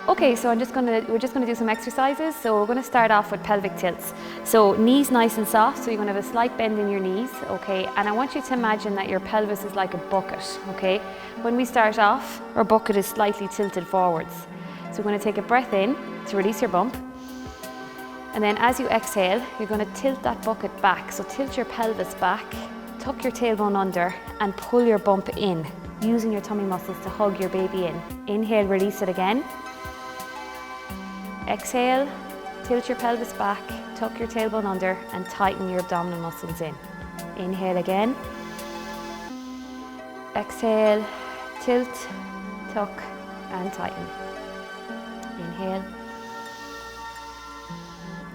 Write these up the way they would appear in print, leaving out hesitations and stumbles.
Okay, so we're just gonna do some exercises. So we're gonna start off with pelvic tilts. So knees nice and soft, so you're gonna have a slight bend in your knees, okay? And I want you to imagine that your pelvis is like a bucket, okay? When we start off, our bucket is slightly tilted forwards. So we're gonna take a breath in to release your bump. And then as you exhale, you're gonna tilt that bucket back. So tilt your pelvis back, tuck your tailbone under, and pull your bump in, using your tummy muscles to hug your baby in. Inhale, release it again. Exhale, tilt your pelvis back, tuck your tailbone under, and tighten your abdominal muscles in. Inhale again. Exhale, tilt, tuck, and tighten. Inhale.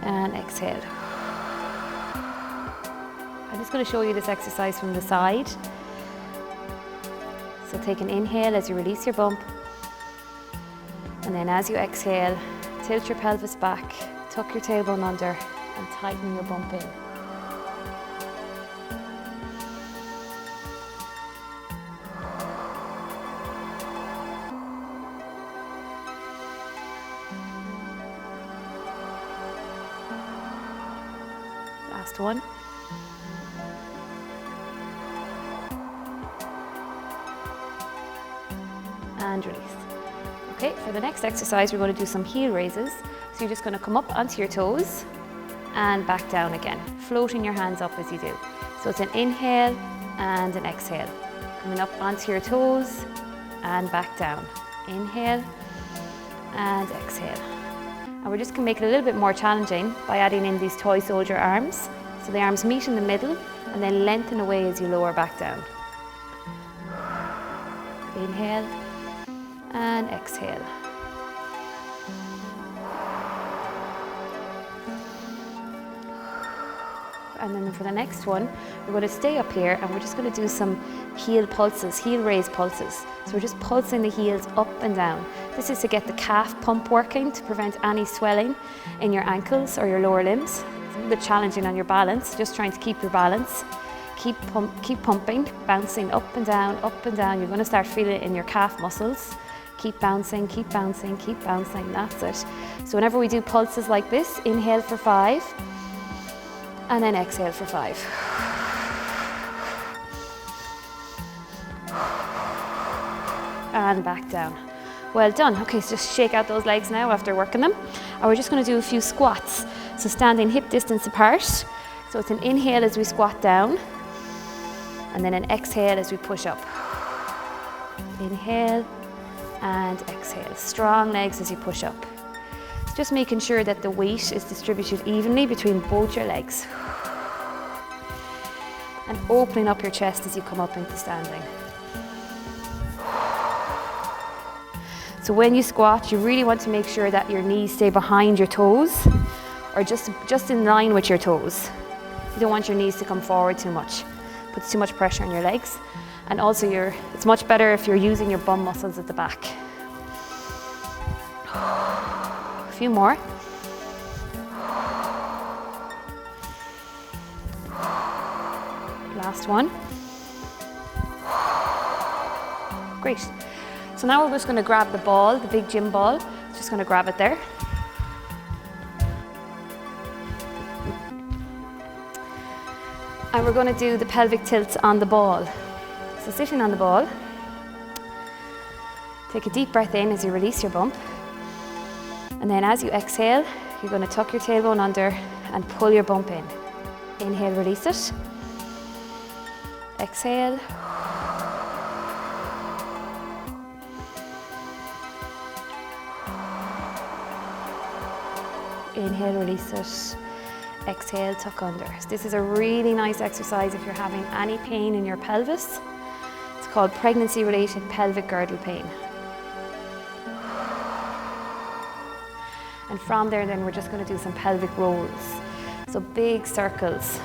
And exhale. I'm just going to show you this exercise from the side. So take an inhale as you release your bump. And then as you exhale, tilt your pelvis back, tuck your tailbone under, and tighten your bump in. Last one. And release. Okay, for the next exercise, we're going to do some heel raises. So you're just going to come up onto your toes and back down again, floating your hands up as you do. So it's an inhale and an exhale. Coming up onto your toes and back down. Inhale and exhale. And we're just going to make it a little bit more challenging by adding in these toy soldier arms. So the arms meet in the middle and then lengthen away as you lower back down. Inhale and exhale. And then for the next one, we're going to stay up here and we're just going to do some heel pulses, heel raise pulses. So we're just pulsing the heels up and down. This is to get the calf pump working to prevent any swelling in your ankles or your lower limbs. It's a little bit challenging on your balance, just trying to keep your balance. Keep pumping, bouncing up and down, up and down. You're going to start feeling it in your calf muscles. Keep bouncing, keep bouncing, keep bouncing, that's it. So whenever we do pulses like this, inhale for 5, and then exhale for 5. And back down. Well done. Okay, so just shake out those legs now after working them. And we're just going to do a few squats. So standing hip distance apart. So it's an inhale as we squat down, and then an exhale as we push up. Inhale and exhale. Strong legs as you push up. Just making sure that the weight is distributed evenly between both your legs. And opening up your chest as you come up into standing. So when you squat, you really want to make sure that your knees stay behind your toes, or just in line with your toes. You don't want your knees to come forward too much. Puts too much pressure on your legs. And also it's much better if you're using your bum muscles at the back. A few more. Last one. Great. So now we're just going to grab the ball, the big gym ball. Just going to grab it there. And we're going to do the pelvic tilts on the ball. So sitting on the ball, take a deep breath in as you release your bump. And then as you exhale, you're going to tuck your tailbone under and pull your bump in. Inhale, release it. Exhale. Inhale, release it. Exhale, tuck under. So this is a really nice exercise if you're having any pain in your pelvis. It's called pregnancy-related pelvic girdle pain. And from there then we're just going to do some pelvic rolls. So big circles.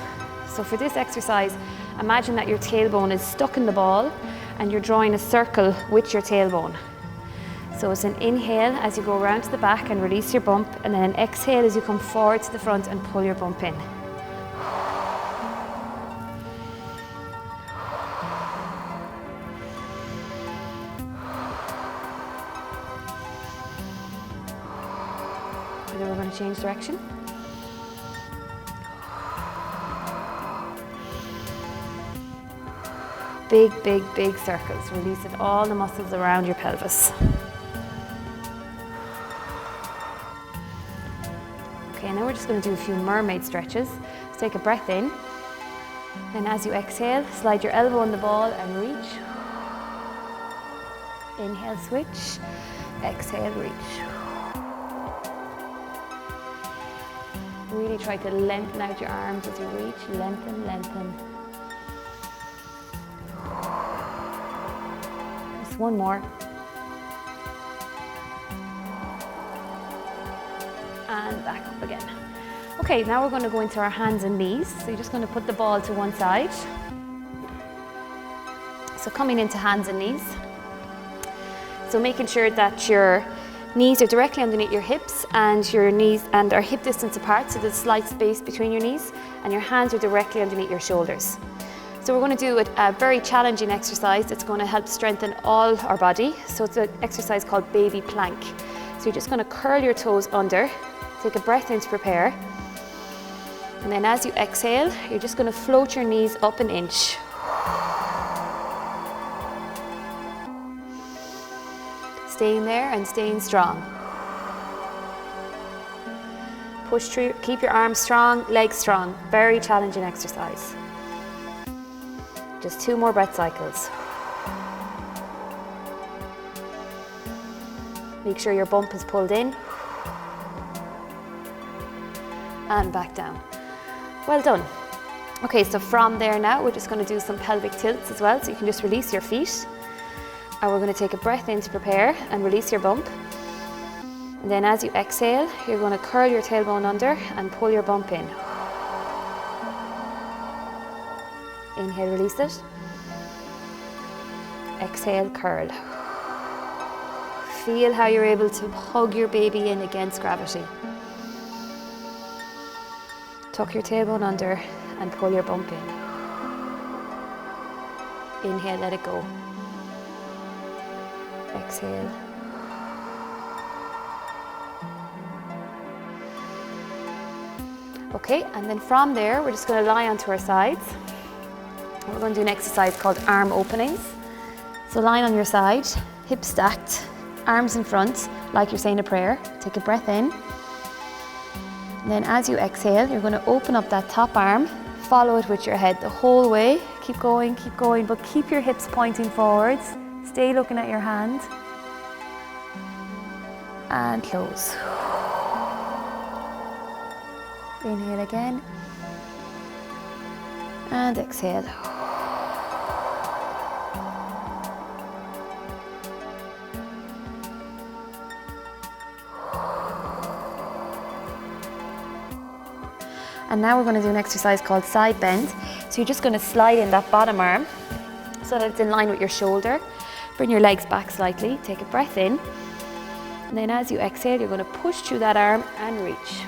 So for this exercise, imagine that your tailbone is stuck in the ball and you're drawing a circle with your tailbone. So it's an inhale as you go around to the back and release your bump, and then an exhale as you come forward to the front and pull your bump in. and then we're going to change direction. Big, big, big circles, releasing all the muscles around your pelvis. Okay, now we're just going to do a few mermaid stretches. So take a breath in, then as you exhale, slide your elbow on the ball and reach. Inhale, switch, exhale, reach. Really try to lengthen out your arms as you reach, lengthen, lengthen. Just one more. And back up again. Okay, now we're going to go into our hands and knees. So you're just going to put the ball to one side. So coming into hands and knees. So making sure that your knees are directly underneath your hips and your knees and are hip distance apart, so there's slight space between your knees, and your hands are directly underneath your shoulders. So we're going to do a very challenging exercise that's going to help strengthen all our body. So it's an exercise called baby plank. So you're just going to curl your toes under, take a breath in to prepare, and then as you exhale, you're just going to float your knees up an inch. Staying there and staying strong. Push through, keep your arms strong, legs strong. Very challenging exercise. Just 2 more breath cycles. Make sure your bump is pulled in. And back down. Well done. Okay, so from there now, we're just going to do some pelvic tilts as well, so you can just release your feet. And we're going to take a breath in to prepare and release your bump. And then as you exhale, you're going to curl your tailbone under and pull your bump in. Inhale, release it. Exhale, curl. Feel how you're able to hug your baby in against gravity. Tuck your tailbone under and pull your bump in. Inhale, let it go. Exhale. Okay, and then from there, we're just going to lie onto our sides. We're going to do an exercise called arm openings. So lying on your side, hips stacked, arms in front, like you're saying a prayer. Take a breath in. And then as you exhale, you're going to open up that top arm, follow it with your head the whole way. Keep going, but keep your hips pointing forwards. Stay looking at your hand. And close. Inhale again. And exhale. And now we're going to do an exercise called side bend. So you're just going to slide in that bottom arm so that it's in line with your shoulder. Bring your legs back slightly. Take a breath in. And then as you exhale, you're going to push through that arm and reach.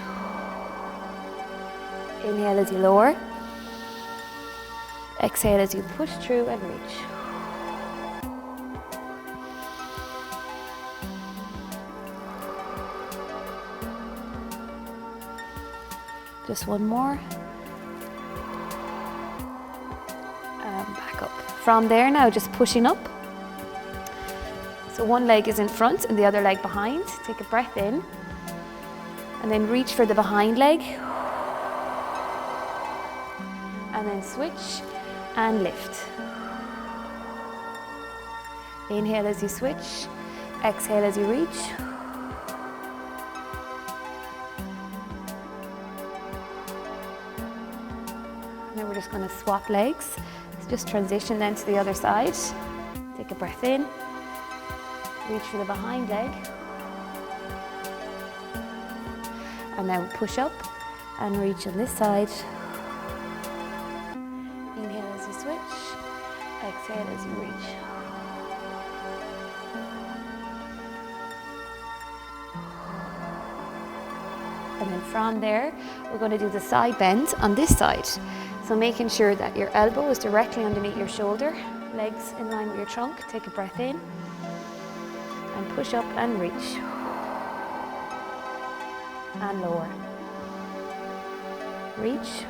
Inhale as you lower. Exhale as you push through and reach. Just one more. And back up. From there now, just pushing up. So one leg is in front and the other leg behind. Take a breath in. And then reach for the behind leg. And then switch and lift. Inhale as you switch. Exhale as you reach. Now we're just going to swap legs. So just transition then to the other side. Take a breath in. Reach for the behind leg. And now push up and reach on this side. Inhale as you switch. Exhale as you reach. And then from there, we're going to do the side bend on this side. So making sure that your elbow is directly underneath your shoulder, legs in line with your trunk. Take a breath in and push up and reach. and lower. Reach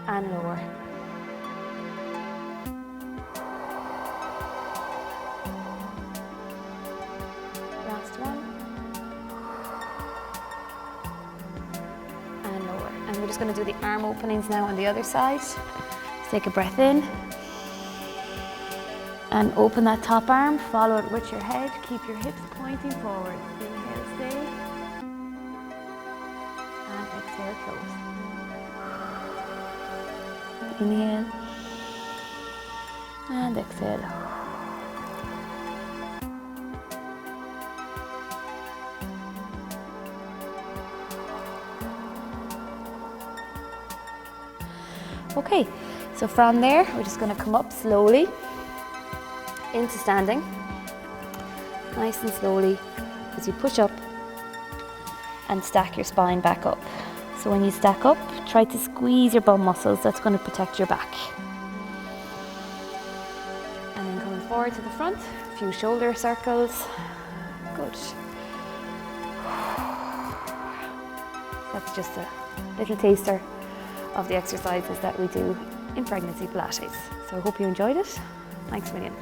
and lower. Last one. And lower. And we're just going to do the arm openings now on the other side. Just take a breath in. And open that top arm, follow it with your head. Keep your hips pointing forward. Inhale, stay. And exhale, close. Inhale. And exhale. Okay, so from there, we're just going to come up slowly into standing, nice and slowly as you push up and stack your spine back up. So when you stack up, try to squeeze your bum muscles, that's going to protect your back. And then coming forward to the front, a few shoulder circles, good. That's just a little taster of the exercises that we do in Pregnancy Pilates. So I hope you enjoyed it. Thanks a million.